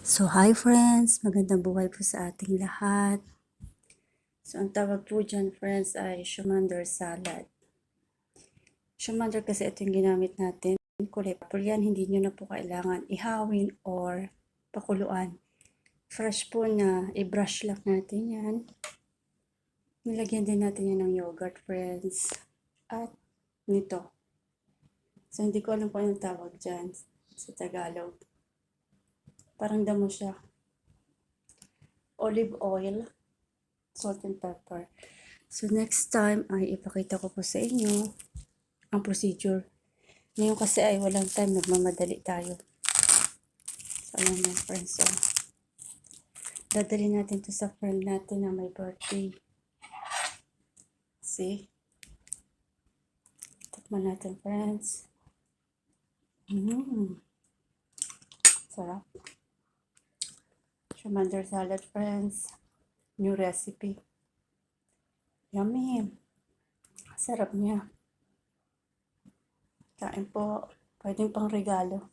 So, hi friends! Magandang buhay po sa ating lahat. So, ang tawag po dyan friends ay shumander salad. Shumander kasi ito yung ginamit natin. Kulay purple yan, hindi nyo na po kailangan ihawin or pakuluan. Fresh po na, i-brush lang natin yan. Nilagyan din natin yan ng yogurt friends. At nito. So, hindi ko alam kung anong tawag dyan sa Tagalog. Parang damo siya. Olive oil, salt and pepper. So next time ay ipakita ko po sa inyo ang procedure. Ngayon kasi ay walang time, nagmamadali tayo. So ayan na friends. So, dadali natin to sa friend natin na may birthday. See? Tikman natin friends. Sarap. Shumander salad friends. New recipe. Yummy. Sarap niya. Kain po. Pwedeng pang regalo.